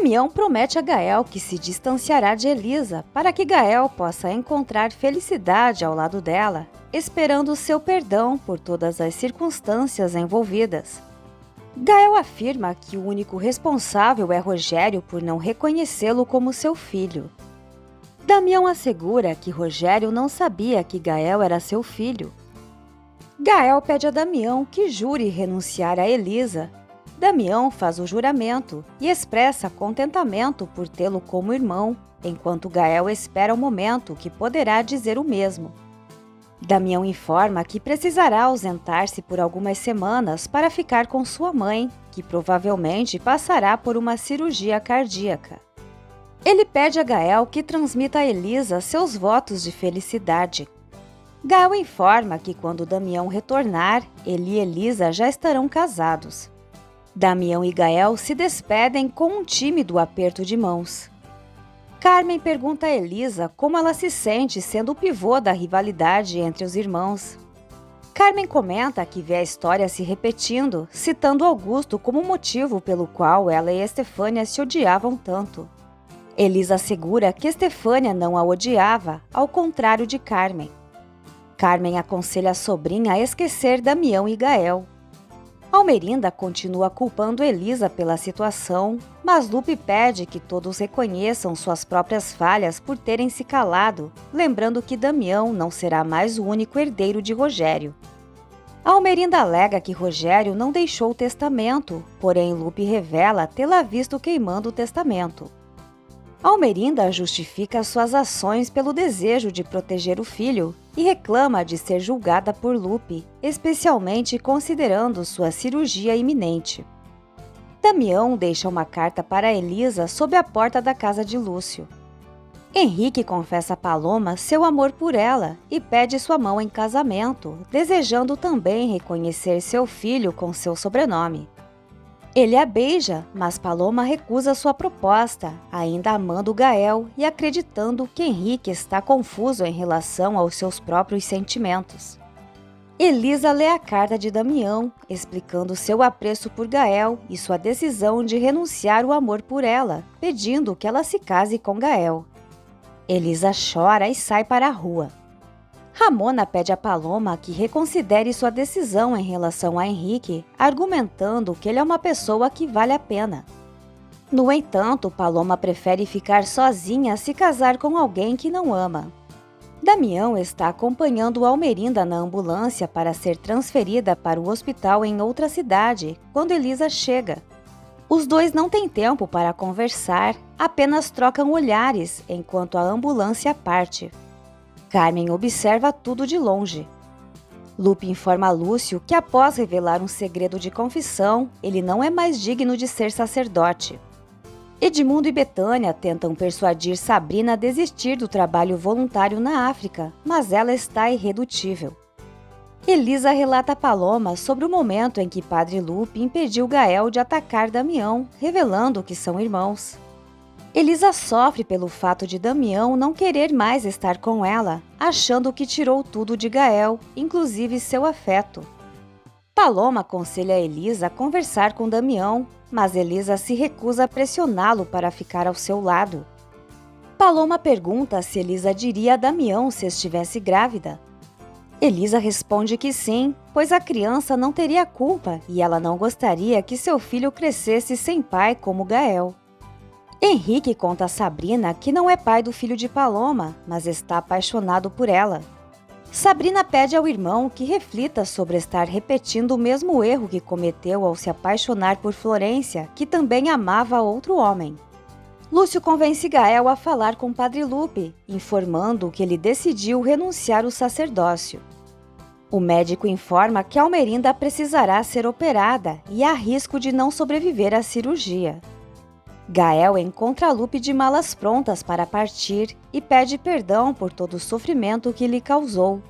Damião promete a Gael que se distanciará de Elisa para que Gael possa encontrar felicidade ao lado dela, esperando seu perdão por todas as circunstâncias envolvidas. Gael afirma que o único responsável é Rogério por não reconhecê-lo como seu filho. Damião assegura que Rogério não sabia que Gael era seu filho. Gael pede a Damião que jure renunciar a Elisa. Damião faz o juramento e expressa contentamento por tê-lo como irmão, enquanto Gael espera o momento que poderá dizer o mesmo. Damião informa que precisará ausentar-se por algumas semanas para ficar com sua mãe, que provavelmente passará por uma cirurgia cardíaca. Ele pede a Gael que transmita a Elisa seus votos de felicidade. Gael informa que quando Damião retornar, ele e Elisa já estarão casados. Damião e Gael se despedem com um tímido aperto de mãos. Carmen pergunta a Elisa como ela se sente sendo o pivô da rivalidade entre os irmãos. Carmen comenta que vê a história se repetindo, citando Augusto como motivo pelo qual ela e Estefânia se odiavam tanto. Elisa assegura que Estefânia não a odiava, ao contrário de Carmen. Carmen aconselha a sobrinha a esquecer Damião e Gael. Almerinda continua culpando Elisa pela situação, mas Lupe pede que todos reconheçam suas próprias falhas por terem se calado, lembrando que Damião não será mais o único herdeiro de Rogério. Almerinda alega que Rogério não deixou o testamento, porém Lupe revela tê-la visto queimando o testamento. Almerinda justifica suas ações pelo desejo de proteger o filho e reclama de ser julgada por Lupe, especialmente considerando sua cirurgia iminente. Damião deixa uma carta para Elisa sob a porta da casa de Lúcio. Henrique confessa a Paloma seu amor por ela e pede sua mão em casamento, desejando também reconhecer seu filho com seu sobrenome. Ele a beija, mas Paloma recusa sua proposta, ainda amando Gael e acreditando que Henrique está confuso em relação aos seus próprios sentimentos. Elisa lê a carta de Damião, explicando seu apreço por Gael e sua decisão de renunciar o amor por ela, pedindo que ela se case com Gael. Elisa chora e sai para a rua. Ramona pede a Paloma que reconsidere sua decisão em relação a Henrique, argumentando que ele é uma pessoa que vale a pena. No entanto, Paloma prefere ficar sozinha a se casar com alguém que não ama. Damião está acompanhando Almerinda na ambulância para ser transferida para o hospital em outra cidade, quando Elisa chega. Os dois não têm tempo para conversar, apenas trocam olhares enquanto a ambulância parte. Carmen observa tudo de longe. Lupe informa a Lúcio que após revelar um segredo de confissão, ele não é mais digno de ser sacerdote. Edmundo e Betânia tentam persuadir Sabrina a desistir do trabalho voluntário na África, mas ela está irredutível. Elisa relata a Paloma sobre o momento em que Padre Lupe impediu Gael de atacar Damião, revelando que são irmãos. Elisa sofre pelo fato de Damião não querer mais estar com ela, achando que tirou tudo de Gael, inclusive seu afeto. Paloma aconselha Elisa a conversar com Damião, mas Elisa se recusa a pressioná-lo para ficar ao seu lado. Paloma pergunta se Elisa diria a Damião se estivesse grávida. Elisa responde que sim, pois a criança não teria culpa e ela não gostaria que seu filho crescesse sem pai como Gael. Henrique conta a Sabrina que não é pai do filho de Paloma, mas está apaixonado por ela. Sabrina pede ao irmão que reflita sobre estar repetindo o mesmo erro que cometeu ao se apaixonar por Florência, que também amava outro homem. Lúcio convence Gael a falar com Padre Lupe, informando que ele decidiu renunciar ao sacerdócio. O médico informa que Almerinda precisará ser operada e há risco de não sobreviver à cirurgia. Gael encontra Lupe de malas prontas para partir e pede perdão por todo o sofrimento que lhe causou.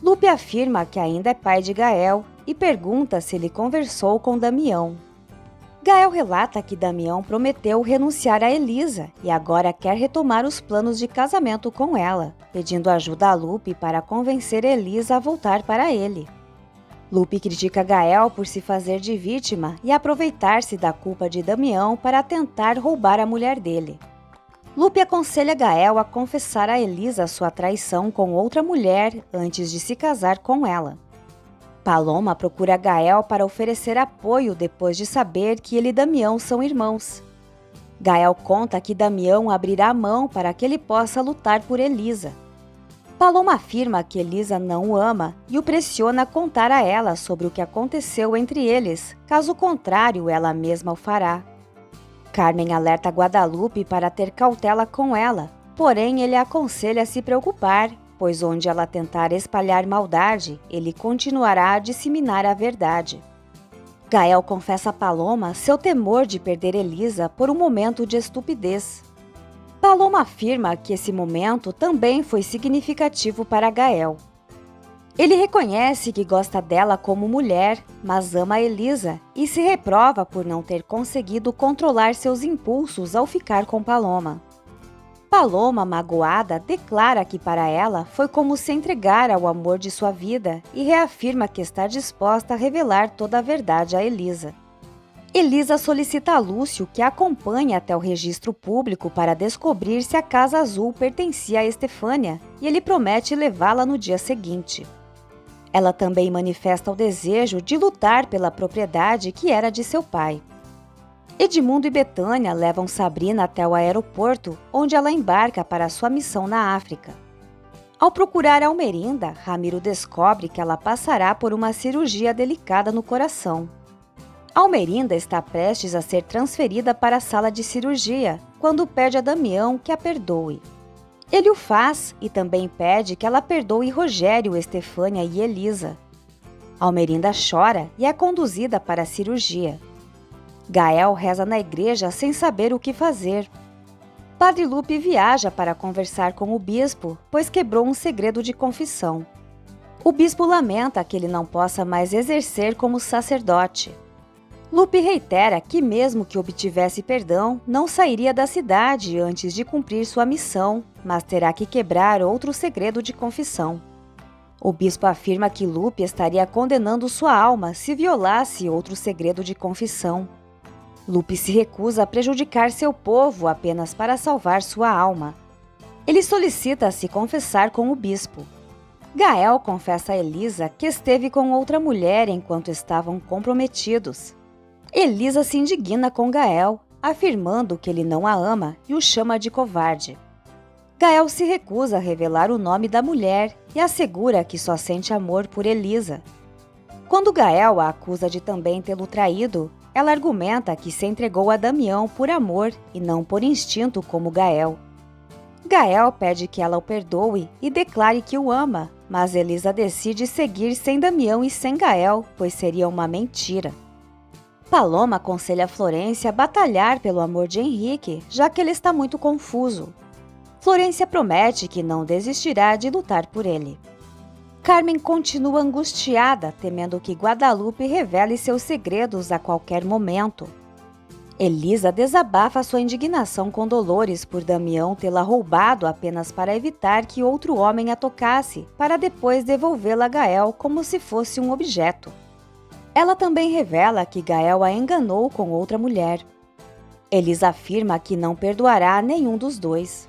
Lupe afirma que ainda é pai de Gael e pergunta se ele conversou com Damião. Gael relata que Damião prometeu renunciar a Elisa e agora quer retomar os planos de casamento com ela, pedindo ajuda a Lupe para convencer Elisa a voltar para ele. Lupe critica Gael por se fazer de vítima e aproveitar-se da culpa de Damião para tentar roubar a mulher dele. Lupe aconselha Gael a confessar a Elisa sua traição com outra mulher antes de se casar com ela. Paloma procura Gael para oferecer apoio depois de saber que ele e Damião são irmãos. Gael conta que Damião abrirá a mão para que ele possa lutar por Elisa. Paloma afirma que Elisa não o ama e o pressiona a contar a ela sobre o que aconteceu entre eles, caso contrário ela mesma o fará. Carmen alerta Guadalupe para ter cautela com ela, porém ele a aconselha a se preocupar, pois onde ela tentar espalhar maldade, ele continuará a disseminar a verdade. Gael confessa a Paloma seu temor de perder Elisa por um momento de estupidez. Paloma afirma que esse momento também foi significativo para Gael. Ele reconhece que gosta dela como mulher, mas ama Elisa e se reprova por não ter conseguido controlar seus impulsos ao ficar com Paloma. Paloma, magoada, declara que para ela foi como se entregar ao amor de sua vida e reafirma que está disposta a revelar toda a verdade a Elisa. Elisa solicita a Lúcio que a acompanhe até o registro público para descobrir se a Casa Azul pertencia a Estefânia e ele promete levá-la no dia seguinte. Ela também manifesta o desejo de lutar pela propriedade que era de seu pai. Edmundo e Betânia levam Sabrina até o aeroporto, onde ela embarca para sua missão na África. Ao procurar Almerinda, Ramiro descobre que ela passará por uma cirurgia delicada no coração. Almerinda está prestes a ser transferida para a sala de cirurgia, quando pede a Damião que a perdoe. Ele o faz e também pede que ela perdoe Rogério, Estefânia e Elisa. Almerinda chora e é conduzida para a cirurgia. Gael reza na igreja sem saber o que fazer. Padre Lupe viaja para conversar com o bispo, pois quebrou um segredo de confissão. O bispo lamenta que ele não possa mais exercer como sacerdote. Lupe reitera que mesmo que obtivesse perdão, não sairia da cidade antes de cumprir sua missão, mas terá que quebrar outro segredo de confissão. O bispo afirma que Lupe estaria condenando sua alma se violasse outro segredo de confissão. Lupe se recusa a prejudicar seu povo apenas para salvar sua alma. Ele solicita se confessar com o bispo. Gael confessa a Elisa que esteve com outra mulher enquanto estavam comprometidos. Elisa se indigna com Gael, afirmando que ele não a ama e o chama de covarde. Gael se recusa a revelar o nome da mulher e assegura que só sente amor por Elisa. Quando Gael a acusa de também tê-lo traído, ela argumenta que se entregou a Damião por amor e não por instinto como Gael. Gael pede que ela o perdoe e declare que o ama, mas Elisa decide seguir sem Damião e sem Gael, pois seria uma mentira. Paloma aconselha Florência a batalhar pelo amor de Henrique, já que ele está muito confuso. Florência promete que não desistirá de lutar por ele. Carmen continua angustiada, temendo que Guadalupe revele seus segredos a qualquer momento. Elisa desabafa sua indignação com Dolores por Damião tê-la roubado apenas para evitar que outro homem a tocasse, para depois devolvê-la a Gael como se fosse um objeto. Ela também revela que Gael a enganou com outra mulher. Elisa afirma que não perdoará nenhum dos dois.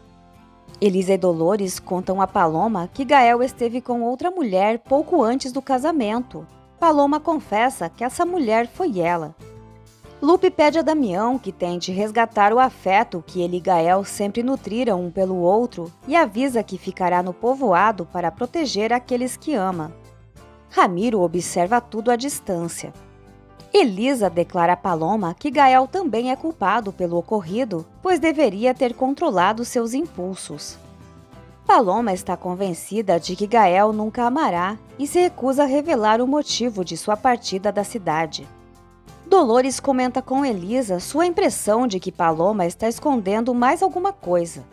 Elisa e Dolores contam a Paloma que Gael esteve com outra mulher pouco antes do casamento. Paloma confessa que essa mulher foi ela. Lupe pede a Damião que tente resgatar o afeto que ele e Gael sempre nutriram um pelo outro e avisa que ficará no povoado para proteger aqueles que ama. Ramiro observa tudo à distância. Elisa declara a Paloma que Gael também é culpado pelo ocorrido, pois deveria ter controlado seus impulsos. Paloma está convencida de que Gael nunca amará e se recusa a revelar o motivo de sua partida da cidade. Dolores comenta com Elisa sua impressão de que Paloma está escondendo mais alguma coisa.